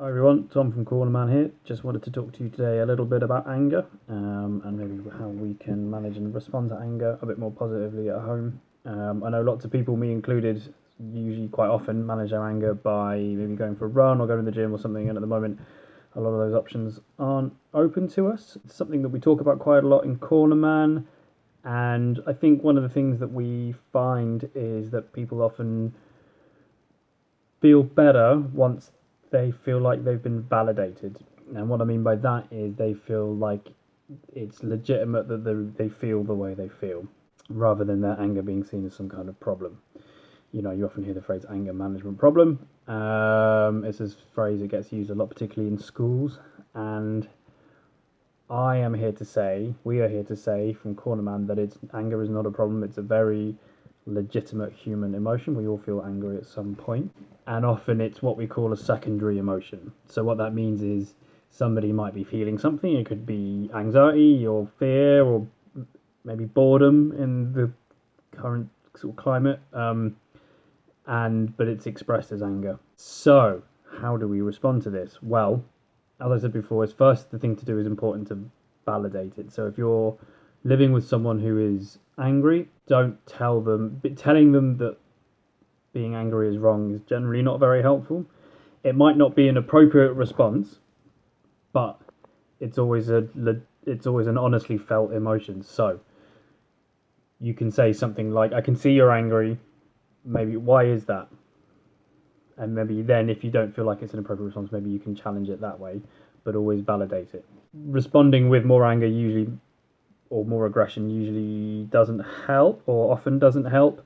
Hi everyone, Tom from Cornerman here. Just wanted to talk to you today a little bit about anger and maybe how we can manage and respond to anger a bit more positively at home. I know lots of people, me included, usually quite often manage their anger by maybe going for a run or going to the gym or something, and at the moment a lot of those options aren't open to us. It's something that we talk about quite a lot in Cornerman, and I think one of the things that we find is that people often feel better once they feel like they've been validated. And what I mean by that is they feel like it's legitimate that they feel the way they feel, rather than their anger being seen as some kind of problem. You know, you often hear the phrase anger management problem. It's a phrase that gets used a lot, particularly in schools. And we are here to say from Cornerman that anger is not a problem. It's a very legitimate human emotion. We all feel angry at some point, and often it's what we call a secondary emotion. So what that means is somebody might be feeling something. It could be anxiety or fear or maybe boredom in the current sort of climate, but it's expressed as anger. So how do we respond to this? Well, as I said before, the thing to do is important to validate it. So if you're living with someone who is angry, don't tell them. Telling them that being angry is wrong is generally not very helpful. It might not be an appropriate response, but it's always an honestly felt emotion. So you can say something like, "I can see you're angry. Maybe why is that?" And maybe then, if you don't feel like it's an appropriate response, maybe you can challenge it that way, but always validate it. Responding with more anger usually or more aggression usually doesn't help, or often doesn't help.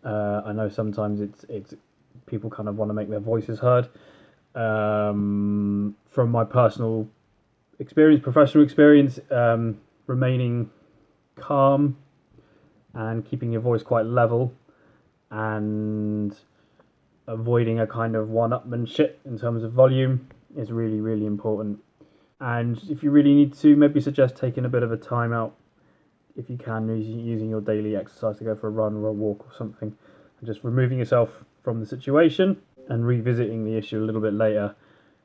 I know sometimes it's people kind of want to make their voices heard. From my personal experience, professional experience, remaining calm and keeping your voice quite level and avoiding a kind of one-upmanship in terms of volume is really, really important. And if you really need to, maybe suggest taking a bit of a time out, if you can, using your daily exercise to go for a run or a walk or something, and just removing yourself from the situation and revisiting the issue a little bit later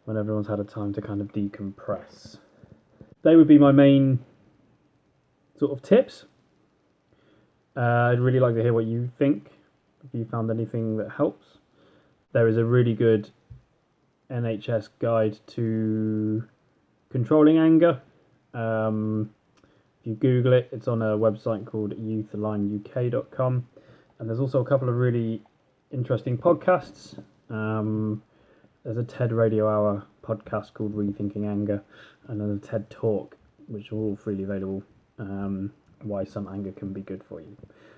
when everyone's had a time to kind of decompress. They would be my main sort of tips. I'd really like to hear what you think, if you found anything that helps. There is a really good NHS guide to controlling anger. If you Google it, it's on a website called youthalignuk.com. And there's also a couple of really interesting podcasts. There's a TED Radio Hour podcast called Rethinking Anger, and then a TED Talk, which are all freely available, why some anger can be good for you.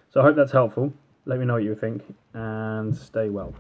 So I hope that's helpful. Let me know what you think, and stay well.